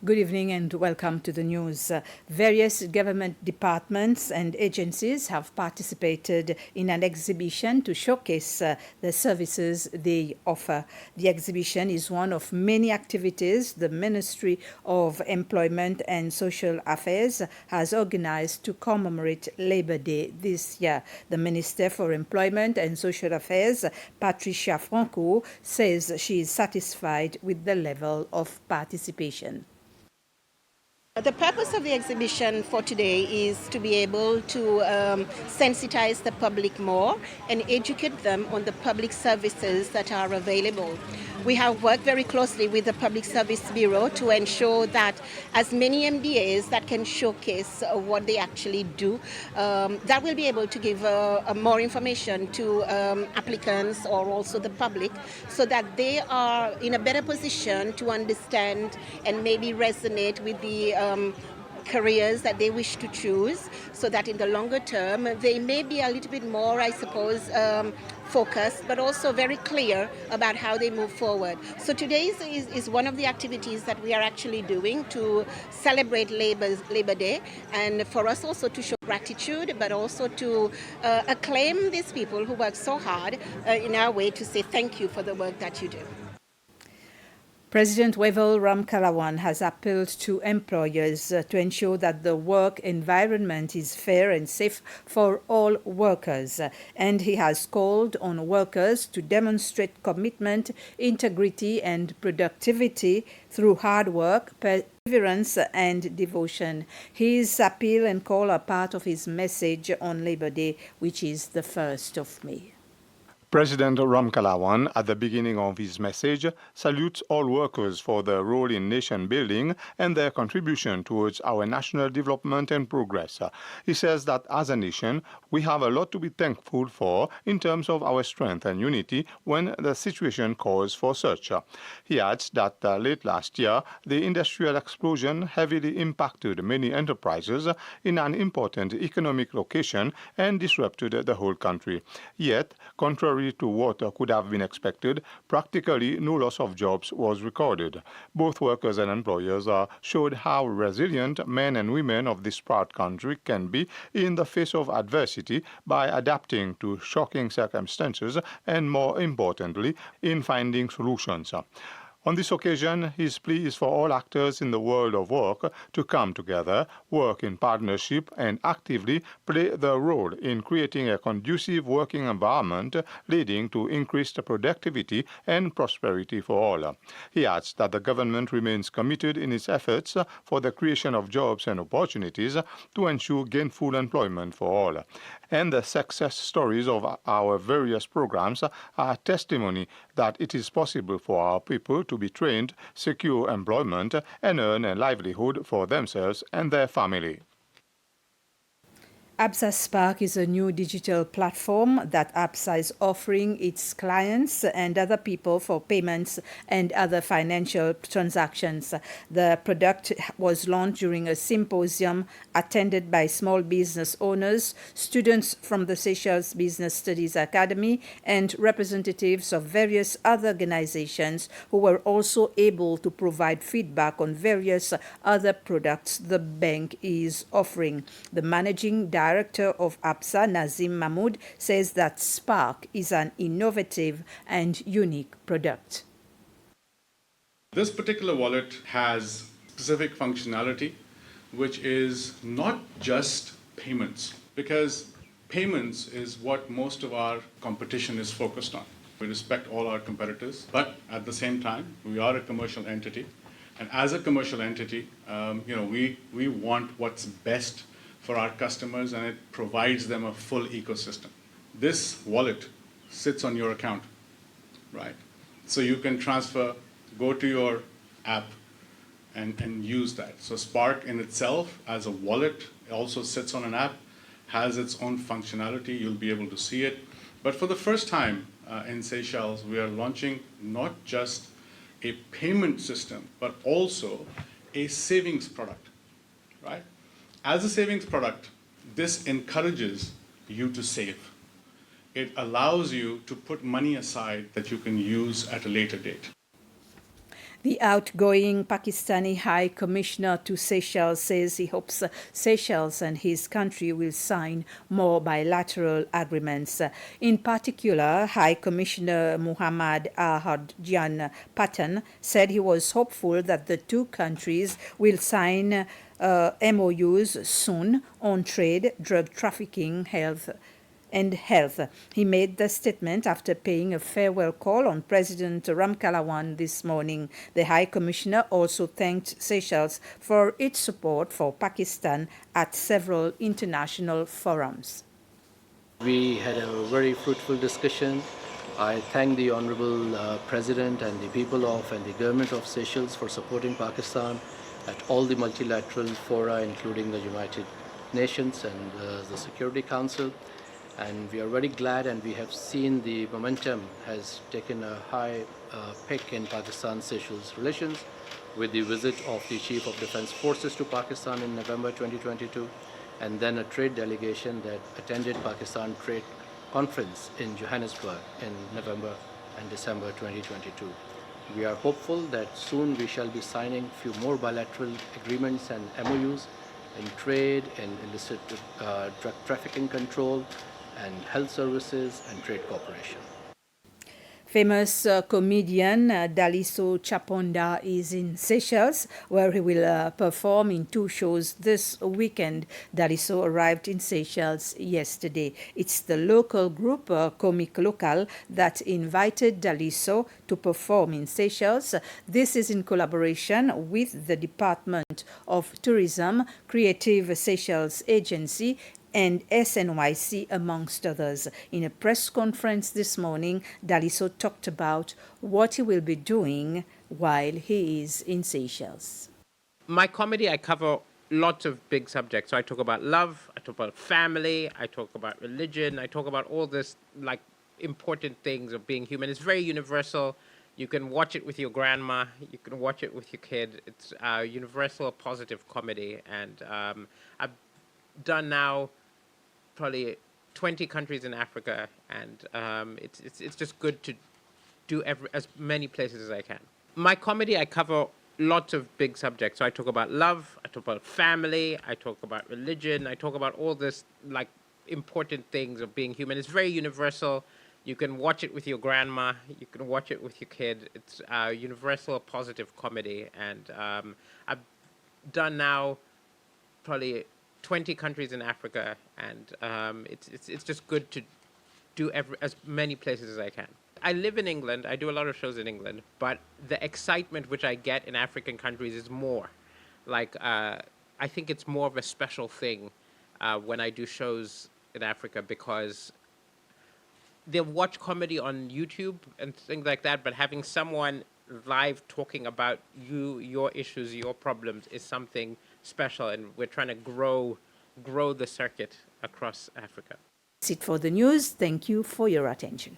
Good evening and welcome to the news. Various government departments and agencies have participated in an exhibition to showcase the services they offer. The exhibition is one of many activities the Ministry of Employment and Social Affairs has organized to commemorate Labor Day this year. The Minister for Employment and Social Affairs, Patricia Franco, says she is satisfied with the level of participation. The purpose of the exhibition for today is to be able to sensitize the public more and educate them on the public services that are available. We have worked very closely with the Public Service Bureau to ensure that as many MDAs that can showcase what they actually do, that will be able to give more information to applicants or also the public so that they are in a better position to understand and maybe resonate with the careers that they wish to choose, so that in the longer term they may be a little bit more, I suppose, focused, but also very clear about how they move forward. So today is one of the activities that we are actually doing to celebrate Labor Day, and for us also to show gratitude, but also to acclaim these people who work so hard in our way, to say thank you for the work that you do. President Wavel Ramkalawan has appealed to employers to ensure that the work environment is fair and safe for all workers. And he has called on workers to demonstrate commitment, integrity, and productivity through hard work, perseverance, and devotion. His appeal and call are part of his message on Labor Day, which is the 1st of May. President Ramkalawan, at the beginning of his message, salutes all workers for their role in nation building and their contribution towards our national development and progress. He says that as a nation, we have a lot to be thankful for in terms of our strength and unity when the situation calls for such. He adds that late last year, the industrial explosion heavily impacted many enterprises in an important economic location and disrupted the whole country. Yet, contrary to what could have been expected, practically no loss of jobs was recorded. Both workers and employers showed how resilient men and women of this proud country can be in the face of adversity by adapting to shocking circumstances and, more importantly, in finding solutions. On this occasion, his plea is for all actors in the world of work to come together, work in partnership, and actively play their role in creating a conducive working environment leading to increased productivity and prosperity for all. He adds that the government remains committed in its efforts for the creation of jobs and opportunities to ensure gainful employment for all. And the success stories of our various programs are testimony that it is possible for our people to be trained, secure employment, and earn a livelihood for themselves and their family. Absa Spark is a new digital platform that Absa is offering its clients and other people for payments and other financial transactions. The product was launched during a symposium attended by small business owners, students from the Seychelles Business Studies Academy, and representatives of various other organizations who were also able to provide feedback on various other products the bank is offering. The managing director of Absa, Nazim Mahmoud, says that Spark is an innovative and unique product. This particular wallet has specific functionality, which is not just payments, because payments is what most of our competition is focused on. We respect all our competitors, but at the same time, we are a commercial entity. And as a commercial entity, we want what's best for our customers, and it provides them a full ecosystem. This wallet sits on your account, right? So you can transfer, go to your app and use that. So Spark in itself as a wallet also sits on an app, has its own functionality. You'll be able to see it. But for the first time in Seychelles, we are launching not just a payment system, but also a savings product, right? As a savings product, this encourages you to save. It allows you to put money aside that you can use at a later date. The outgoing Pakistani High Commissioner to Seychelles says he hopes Seychelles and his country will sign more bilateral agreements. In particular, High Commissioner Muhammad Ahadjan Patan said he was hopeful that the two countries will sign MOUs soon on trade, drug trafficking, health. He made the statement after paying a farewell call on President Ramkalawan this morning. The High Commissioner also thanked Seychelles for its support for Pakistan at several international forums. We had a very fruitful discussion. I thank the Honorable President and the people of and the government of Seychelles for supporting Pakistan at all the multilateral fora, including the United Nations and the Security Council. And we are very glad, and we have seen the momentum has taken a high pick in Pakistan-Seychelles relations with the visit of the Chief of Defense Forces to Pakistan in November 2022, and then a trade delegation that attended Pakistan Trade Conference in Johannesburg in November and December 2022. We are hopeful that soon we shall be signing a few more bilateral agreements and MOUs in trade, in illicit drug trafficking control, and health services and trade cooperation. Famous comedian Daliso Chaponda is in Seychelles, where he will perform in 2 shows this weekend. Daliso arrived in Seychelles yesterday. It's the local group, Comic Local, that invited Daliso to perform in Seychelles. This is in collaboration with the Department of Tourism, Creative Seychelles Agency, and SNYC, amongst others. In a press conference this morning, Daliso talked about what he will be doing while he is in Seychelles. My comedy, I cover lots of big subjects. So I talk about love, I talk about family, I talk about religion, I talk about all this like important things of being human. It's very universal. You can watch it with your grandma, you can watch it with your kid. It's universal positive comedy. And I've done now probably 20 countries in Africa, and it's just good to do as many places as I can. My comedy, I cover lots of big subjects. So I talk about love, I talk about family, I talk about religion, I talk about all this like important things of being human. It's very universal. You can watch it with your grandma, you can watch it with your kid. It's universal positive comedy, and I've done now probably 20 countries in Africa, and it's just good to do as many places as I can. I live in England. I do a lot of shows in England, but the excitement which I get in African countries is more. Like, I think it's more of a special thing when I do shows in Africa, because they'll watch comedy on YouTube and things like that, but having someone live talking about your issues, your problems is something special, and we're trying to grow the circuit across Africa. That's it for the news. Thank you for your attention.